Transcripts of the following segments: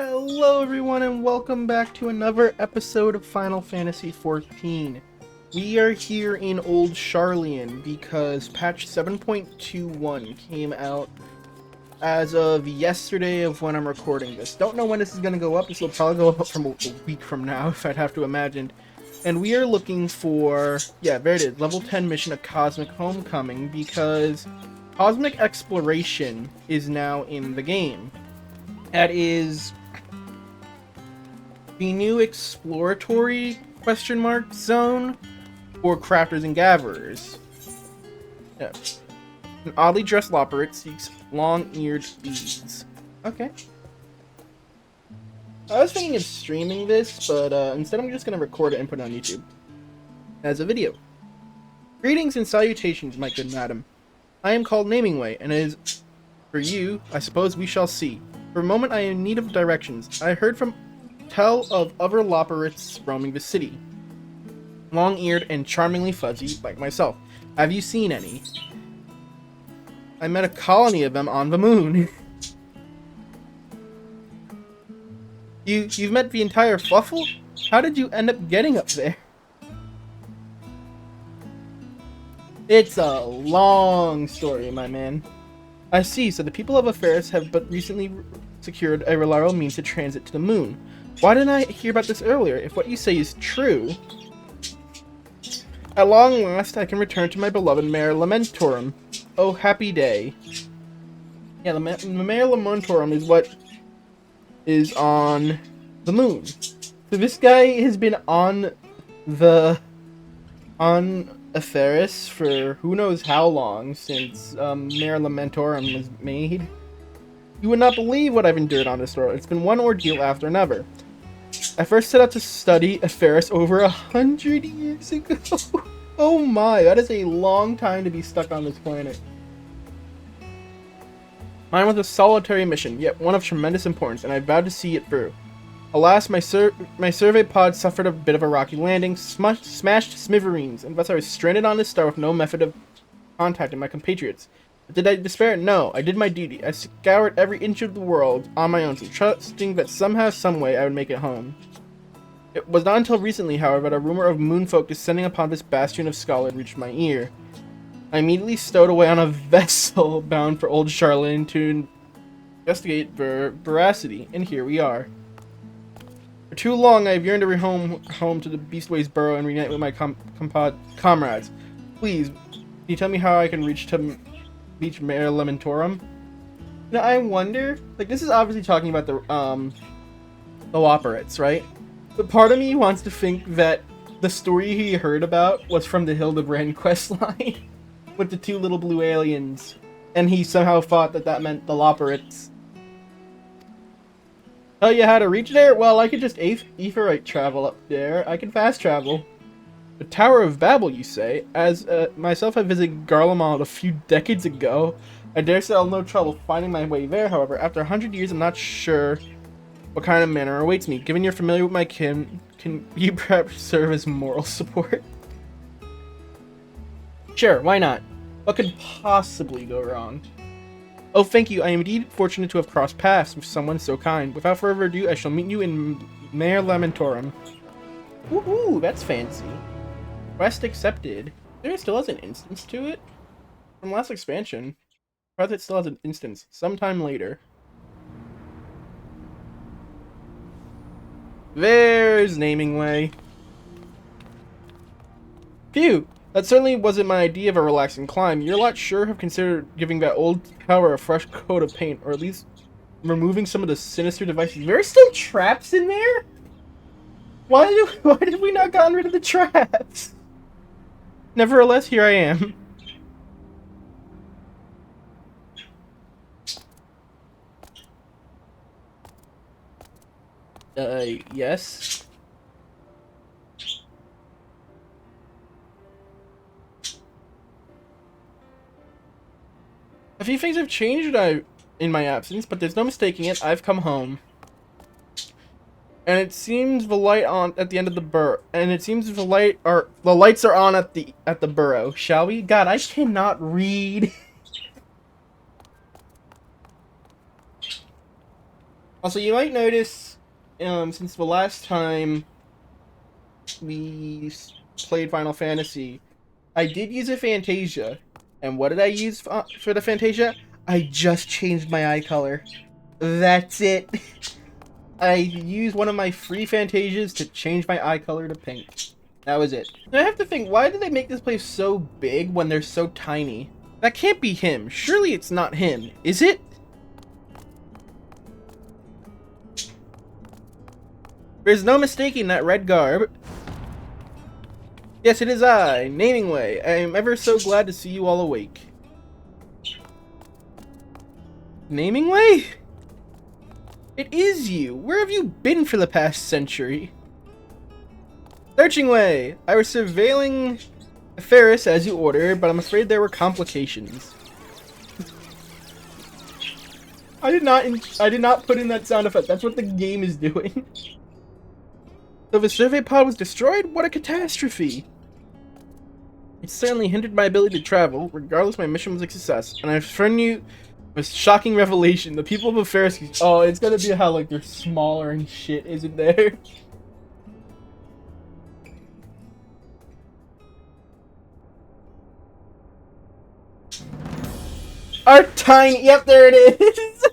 Hello everyone and welcome back to another episode of Final Fantasy XIV. We are here in Old Charlian because patch 7.21 came out as of yesterday of when I'm recording this. Don't know when this is going to go up. This will probably go up from a week from now if I'd have to imagine. And we are looking for, yeah, there it is, level 10 mission of Cosmic Homecoming because Cosmic Exploration is now in the game. That is the new exploratory zone for crafters and gatherers. Yeah. An oddly dressed loperate seeks long-eared beads. Okay. I was thinking of streaming this, but instead I'm just going to record it and put it on YouTube as a video. Greetings and salutations, my good madam. I am called Namingway, and it is for you, I suppose we shall see. For a moment I am in need of directions. I heard tell of other loperates roaming the city. Long-eared and charmingly fuzzy, like myself. Have you seen any? I met a colony of them on the moon. You've met the entire Fluffle? How did you end up getting up there? It's a long story, my man. I see, so the people of Affairs have but recently secured a reliable means to transit to the moon. Why didn't I hear about this earlier? If what you say is true... At long last, I can return to my beloved Mare Lamentorum. Oh, happy day. Yeah, the Mare Lamentorum is what is on the moon. So this guy has been on Atheris for who knows how long since Mare Lamentorum was made. You would not believe what I've endured on this road. It's been one ordeal after another. I first set out to study Atheris over 100 years ago. Oh my, that is a long time to be stuck on this planet. Mine was a solitary mission, yet one of tremendous importance, and I vowed to see it through. Alas, my survey pod suffered a bit of a rocky landing, smashed smithereens, and thus I was stranded on this star with no method of contacting my compatriots. But did I despair? No, I did my duty. I scoured every inch of the world on my own, trusting that somehow, someway, I would make it home. It was not until recently, however, that a rumor of moonfolk descending upon this bastion of Scotland reached my ear. I immediately stowed away on a vessel bound for Old Charlian to investigate veracity, and here we are. For too long, I have yearned to return home to the Beastways Burrow and reunite with my comrades. Please, can you tell me how I can reach Mare Lamentorum? Now, I wonder, like, this is obviously talking about the Loperates, right? But part of me wants to think that the story he heard about was from the Hildebrand questline with the two little blue aliens, and he somehow thought that that meant the Loperates. Tell you how to reach there? Well, I could just aetherite travel up there. I can fast travel. The Tower of Babel, you say? As myself, I visited Garlemald a few decades ago. I dare say I'll have no trouble finding my way there, however. After 100 years, I'm not sure what kind of manner awaits me. Given you're familiar with my kin, can you perhaps serve as moral support? Sure, why not? What could possibly go wrong? Oh, thank you. I am indeed fortunate to have crossed paths with someone so kind. Without further ado, I shall meet you in Mare Lamentorum. Woohoo, that's fancy. Quest accepted. There still has an instance to it? From last expansion. Project still has an instance. Sometime later. There's Namingway. Phew! That certainly wasn't my idea of a relaxing climb. You're a lot sure have considered giving that old tower a fresh coat of paint, or at least removing some of the sinister devices. There are still traps in there? Why did we not gotten rid of the traps? Nevertheless, here I am. Yes. A few things have changed in my absence, but there's no mistaking it. I've come home. And it seems the light on at the end of the burrow. And it seems the lights are on at the burrow. Shall we? God, I cannot read. Also, you might notice, since the last time we played Final Fantasy, I did use a Fantasia. And what did I use for the Fantasia? I just changed my eye color. That's it. I used one of my free Fantasias to change my eye color to pink. That was it. And I have to think, why did they make this place so big when they're so tiny? That can't be him. Surely it's not him, is it? There's no mistaking that red garb. Yes, it is I, Namingway. I am ever so glad to see you all awake. Namingway? It is you. Where have you been for the past century? Searching Way. I was surveilling Ferris as you ordered, but I'm afraid there were complications. I did not put in that sound effect. That's what the game is doing. So the survey pod was destroyed? What a catastrophe! It certainly hindered my ability to travel. Regardless, my mission was a success. And I've thrown you a shocking revelation. The people of Ferris... Oh, it's gonna be how, like, they're smaller and shit, isn't there? Are tiny... Yep, there it is!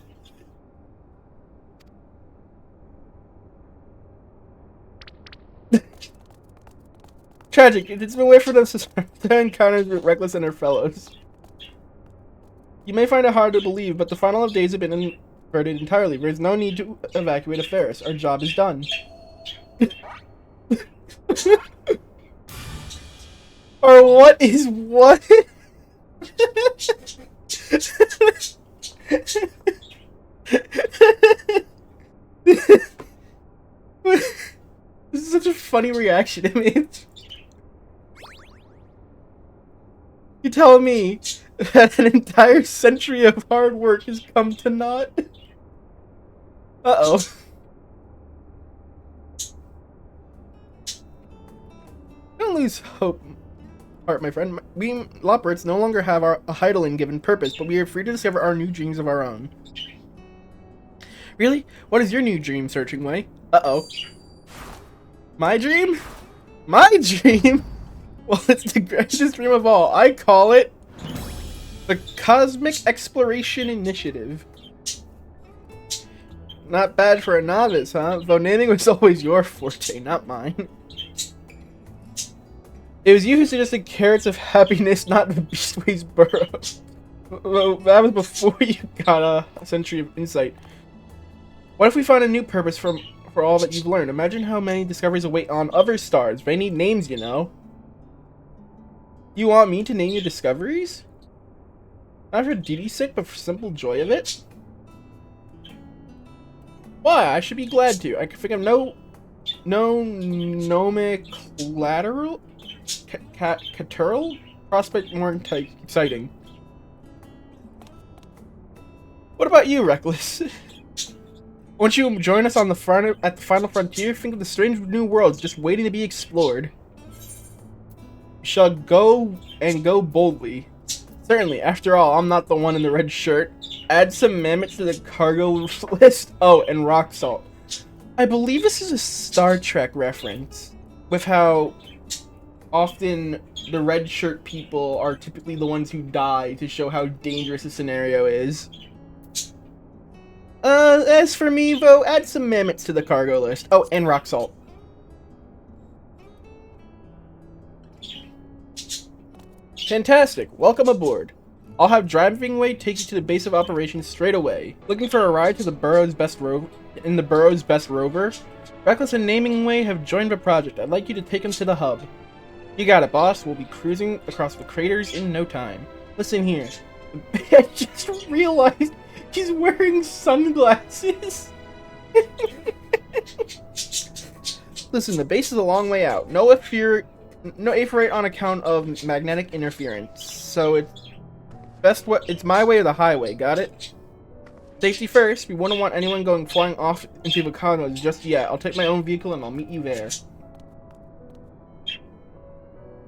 Tragic. It's been way for them to encounters with Reckless and her fellows. You may find it hard to believe, but the final of days have been inverted entirely. There's no need to evacuate a Ferris. Our job is done. Or what is what? This is such a funny reaction to me. You tell me that an entire century of hard work has come to naught? Uh-oh. Don't lose hope, my friend. We Lopperts no longer have a Heidelin given purpose, but we are free to discover our new dreams of our own. Really? What is your new dream, Searching Way? Uh-oh. My dream? My dream? Well, it's the greatest dream of all. I call it the Cosmic Exploration Initiative. Not bad for a novice, huh? Though naming was always your forte, not mine. It was you who suggested carrots of happiness, not the Beastway's burrow. Well, that was before you got a century of insight. What if we find a new purpose for all that you've learned? Imagine how many discoveries await on other stars. They need names, you know. You want me to name your discoveries? Not for duty's sake, but for simple joy of it? Why? I should be glad to. I can think of no nomenclateral prospect more exciting. What about you, Reckless? Won't you join us on the at the final frontier? Think of the strange new worlds just waiting to be explored. We shall go and go boldly. Certainly, after all, I'm not the one in the red shirt. Add some mammoths to the cargo list. Oh, and rock salt. I believe this is a Star Trek reference, with how often the red shirt people are typically the ones who die to show how dangerous the scenario is. As for me, though, add some mammoths to the cargo list. Oh, and rock salt. Fantastic. Welcome aboard. I'll have Driving Way take you to the base of operations straight away. Looking for a ride to the Burrow's best rover? Reckless and Naming Way have joined the project. I'd like you to take them to the hub. You got it, boss. We'll be cruising across the craters in no time. Listen here. I just realized he's wearing sunglasses. Listen, the base is a long way out. No aeroplane on account of magnetic interference. So it's my way or the highway. Got it? Safety first. We wouldn't want anyone going flying off into the cosmos just yet. I'll take my own vehicle and I'll meet you there.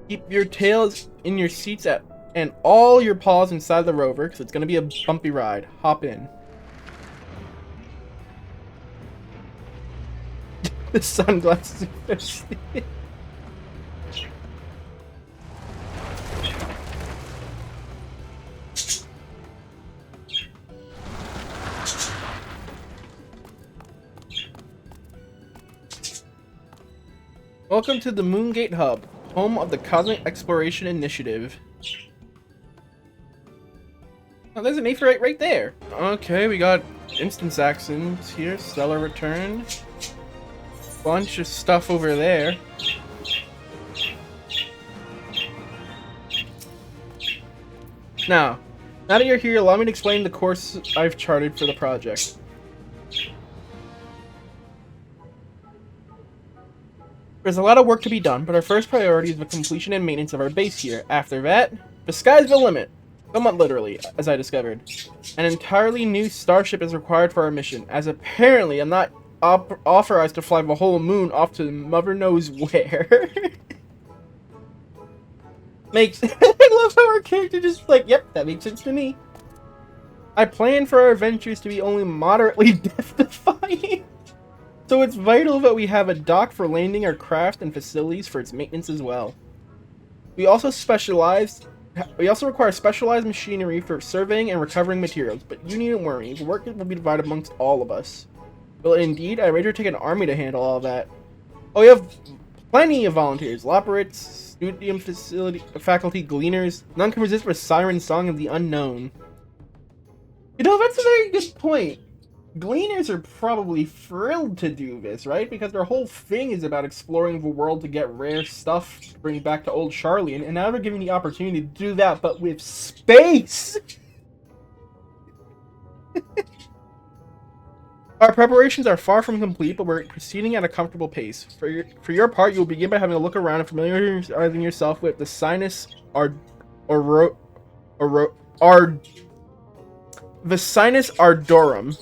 Keep your tails in your seats and all your paws inside the rover, because it's going to be a bumpy ride. Hop in. The sunglasses are thirsty. Welcome to the Moongate Hub, home of the Cosmic Exploration Initiative. Oh, there's an Aetheryte right there. Okay, we got instance actions here. Stellar return. Bunch of stuff over there. Now that you're here, allow me to explain the course I've charted for the project. There's a lot of work to be done, but our first priority is the completion and maintenance of our base here. After that, the sky's the limit. Somewhat literally, as I discovered. An entirely new starship is required for our mission, as apparently I'm not authorized to fly the whole moon off to mother knows where. I love how our character just like, yep, that makes sense to me. I plan for our adventures to be only moderately death-defying. So it's vital that we have a dock for landing our craft and facilities for its maintenance as well. We also require specialized machinery for surveying and recovering materials, but you needn't worry, the work will be divided amongst all of us. Well, indeed, I'd rather take an army to handle all that. Oh, we have plenty of volunteers, Loperates, studium faculty, gleaners. None can resist the siren song of the unknown. You know, that's a very good point. Gleaners are probably thrilled to do this, right? Because their whole thing is about exploring the world to get rare stuff to bring back to old Charlian, and now they're given the opportunity to do that, but with space! Our preparations are far from complete, but we're proceeding at a comfortable pace. For your part, you'll begin by having a look around and familiarizing yourself with the Sinus the Sinus Ardorum.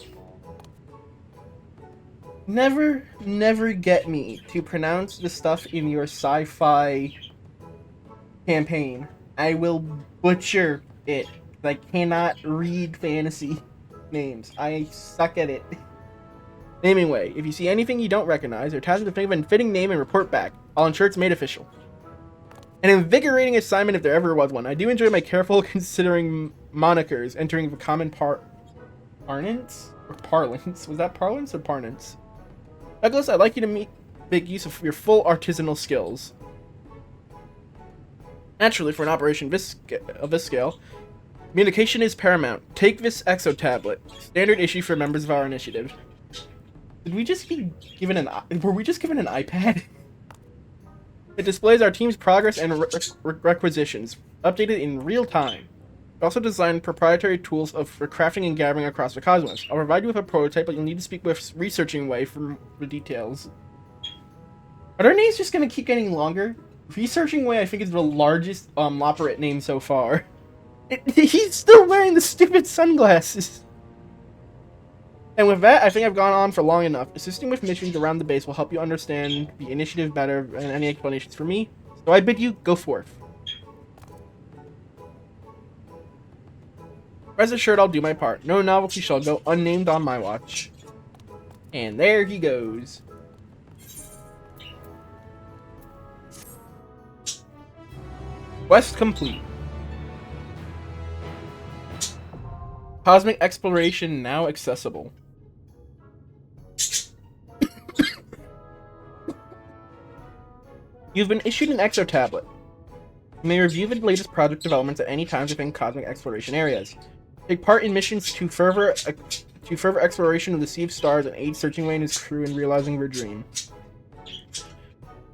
Never get me to pronounce the stuff in your sci-fi campaign. I will butcher it. I cannot read fantasy names. I suck at it. Anyway, if you see anything you don't recognize, or task to think of a fitting name and report back. I'll ensure it's made official. An invigorating assignment if there ever was one. I do enjoy my careful considering monikers entering the common parlance? Or parlance? Was that parlance or parlance? Douglas, I'd like you to make use of your full artisanal skills. Naturally, for an operation of this scale, communication is paramount. Take this exo tablet, standard issue for members of our initiative. Did we just be given were we just given an iPad? It displays our team's progress and requisitions, updated in real time. We also designed proprietary tools for crafting and gathering across the cosmos. I'll provide you with a prototype, but you'll need to speak with Researching Way for the details. Are their names just gonna keep getting longer? Researching Way, I think, is the largest Loperate name so far. He's still wearing the stupid sunglasses. And with that, I think I've gone on for long enough. Assisting with missions around the base will help you understand the initiative better and any explanations for me. So I bid you, go forth. Rest assured I'll do my part. No novelty shall go unnamed on my watch. And there he goes. Quest complete. Cosmic exploration now accessible. You've been issued an exo tablet. You may review the latest project developments at any time within cosmic exploration areas. Take part in missions to further exploration of the Sea of Stars and aid Searching Way and his crew in realizing their dream.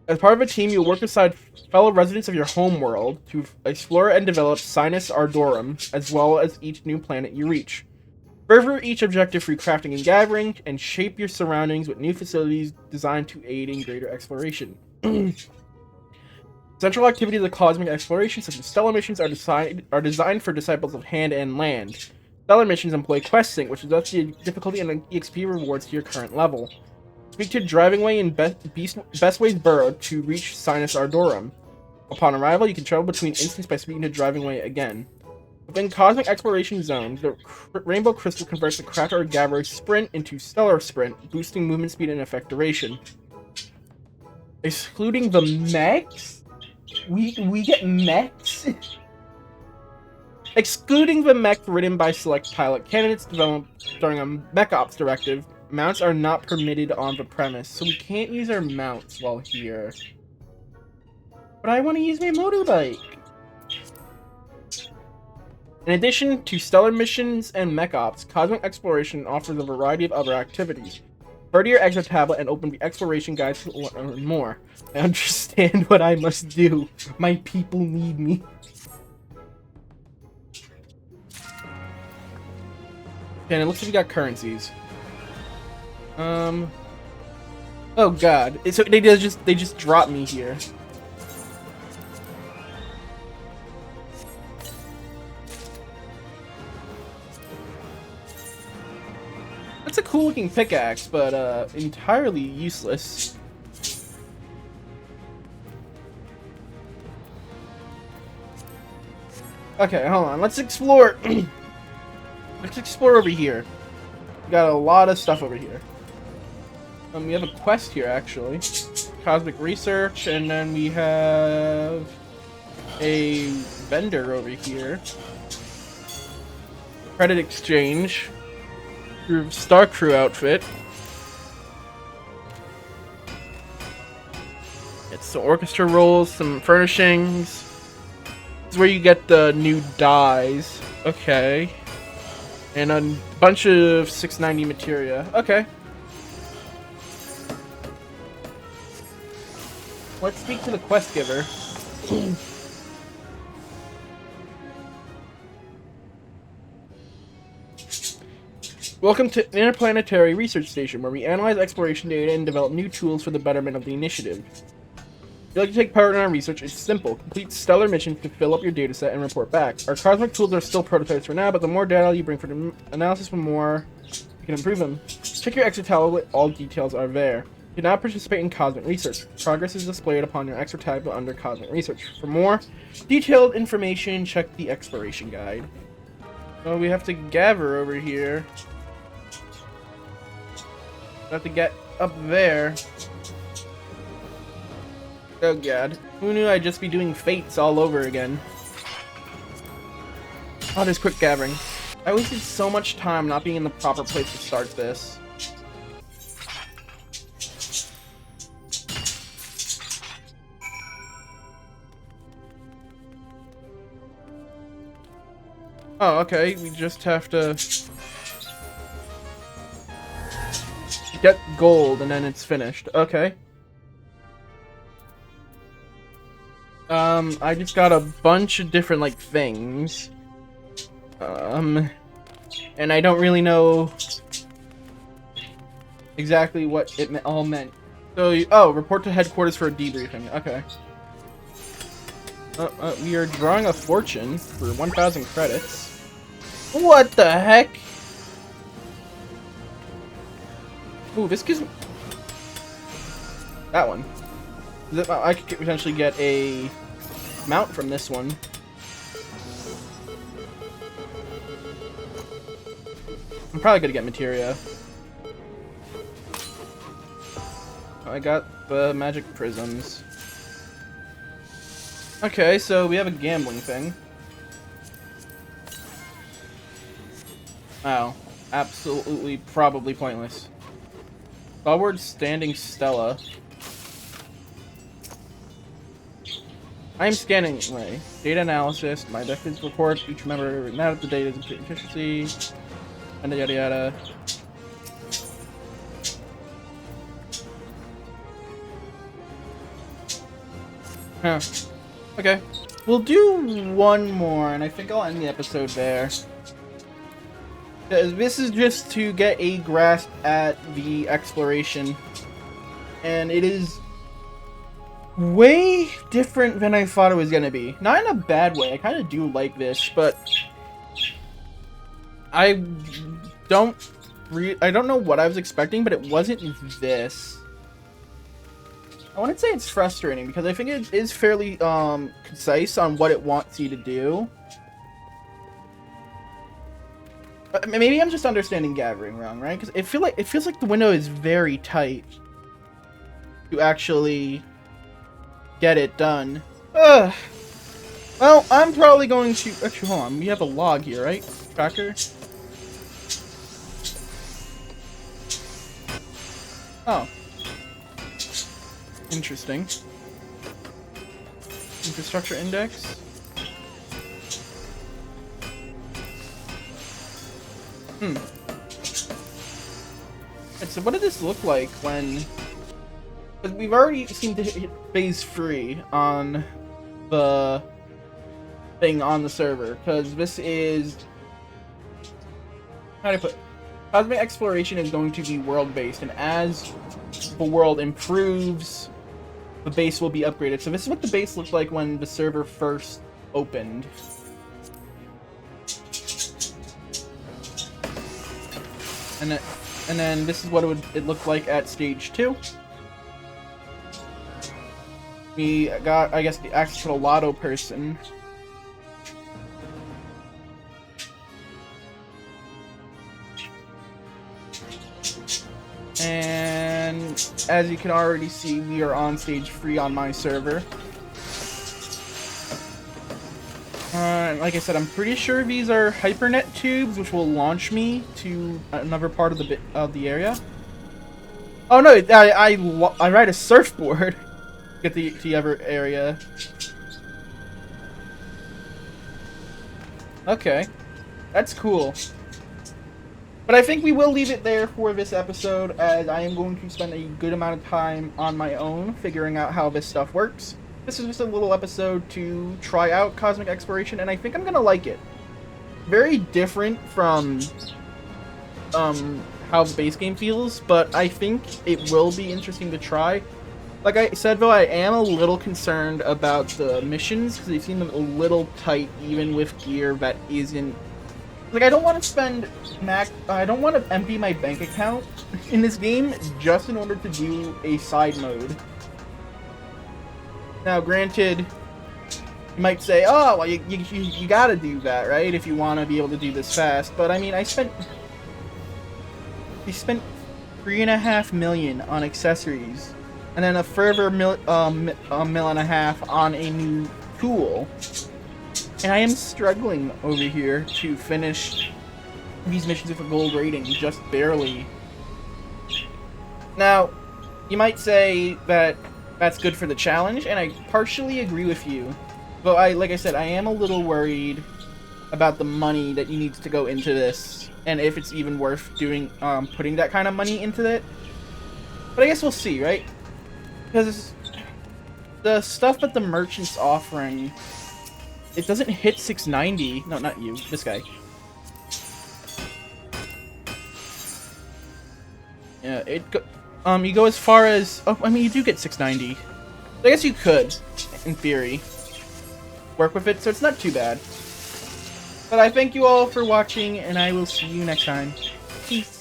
As part of a team, you'll work beside fellow residents of your home world to explore and develop Sinus Ardorum, as well as each new planet you reach. Further each objective through crafting and gathering, and shape your surroundings with new facilities designed to aid in greater exploration. Central activities of cosmic exploration, such as stellar missions, are designed for disciples of hand and land. Stellar missions employ quest sync, which adjusts the difficulty and EXP rewards to your current level. Speak to Driving Way in Best Ways Burrow to reach Sinus Ardorum. Upon arrival, you can travel between instants by speaking to Driving Way again. Within Cosmic Exploration Zone, the Rainbow Crystal converts the Crafter or Gatherer Sprint into Stellar Sprint, boosting movement speed and effect duration. Excluding the mechs? We get mechs? Excluding the mech written by select pilot candidates developed during a mech ops directive, mounts are not permitted on the premise, so we can't use our mounts while here. But I want to use my motorbike! In addition to stellar missions and mech ops, cosmic exploration offers a variety of other activities. Refer to your extra tablet and open the exploration guide to learn more. I understand what I must do. My people need me. Okay, and it looks like we got currencies. Oh god. So they just dropped me here. That's a cool looking pickaxe, but entirely useless. Okay, hold on. Let's explore. Let's explore over here. We got a lot of stuff over here. We have a quest here, actually. Cosmic research, and then we have a vendor over here. Credit exchange. Star Crew outfit. It's some orchestra rolls, some furnishings. This is where you get the new dyes. Okay. And a bunch of 690 materia. Okay. Let's speak to the quest giver. Welcome to Interplanetary Research Station, where we analyze exploration data and develop new tools for the betterment of the initiative. If you'd like to take part in our research, it's simple. Complete stellar missions to fill up your dataset and report back. Our cosmic tools are still prototypes for now, but the more data you bring for the analysis, the more you can improve them. Check your extra tablet, all details are there. You can now participate in cosmic research. Progress is displayed upon your extra tablet under cosmic research. For more detailed information, check the exploration guide. Oh, we have to gather over here. We have to get up there. Oh god. Who knew I'd just be doing fates all over again? Oh, there's quick gathering. I wasted so much time not being in the proper place to start this. Oh, okay. We just have to get gold and then it's finished. Okay. I just got a bunch of different, like, things. And I don't really know exactly what it all meant. So, oh, report to headquarters for a debriefing. Okay. We are drawing a fortune for 1,000 credits. What the heck? Ooh, this gives me... That one. I could potentially get a mount from this one. I'm probably gonna get materia. I got the magic prisms. Okay, so we have a gambling thing. Oh, absolutely, probably pointless. Forward standing Stella. I am scanning way. Data analysis. My objectives report. Each member now that the data is efficiency. And yada yada. Huh. Okay. We'll do one more, and I think I'll end the episode there. This is just to get a grasp at the exploration. And it is way different than I thought it was gonna be. Not in a bad way. I kind of do like this, but I don't know what I was expecting, but it wasn't this. I wouldn't say it's frustrating because I think it is fairly concise on what it wants you to do. Maybe I'm just understanding gathering wrong, right? Because it feels like the window is very tight to actually get it done. Ugh. Well, I'm probably going to... Actually, hold on. We have a log here, right? Tracker? Oh. Interesting. Infrastructure index. Right, so what did this look like when... Because we've already seemed to hit phase 3 on the thing on the server. Because this is... How do I put it? Cosmic exploration is going to be world-based, and as the world improves, the base will be upgraded. So this is what the base looked like when the server first opened. And then this is what it looked like at stage 2. We got, I guess, the access to the lotto person. And as you can already see, we are on stage 3 on my server. Like I said, I'm pretty sure these are hypernet tubes, which will launch me to another part of the area. Oh no, I ride a surfboard to get to the other area. Okay, that's cool. But I think we will leave it there for this episode, as I am going to spend a good amount of time on my own figuring out how this stuff works. This is just a little episode to try out cosmic exploration, and I think I'm going to like it. Very different from how the base game feels, but I think it will be interesting to try. Like I said, though, I am a little concerned about the missions, because they seem a little tight, even with gear that isn't... Like, I don't want to spend I don't want to empty my bank account in this game just in order to do a side mode. Now, granted, you might say, oh, well, you gotta do that, right? If you want to be able to do this fast. But, I mean, we spent $3.5 million on accessories, and then a further $1.5 million on a new tool. And I am struggling over here to finish these missions with a gold rating, just barely. Now, you might say that that's good for the challenge, and I partially agree with you. But like I said, I am a little worried about the money that you need to go into this, and if it's even worth doing, putting that kind of money into it. But I guess we'll see, right? Because the stuff that the merchant's offering, it doesn't hit 690. No, not you. This guy. Yeah, you go as far as... Oh, I mean, you do get 690. I guess you could, in theory, work with it, so it's not too bad. But I thank you all for watching, and I will see you next time. Peace.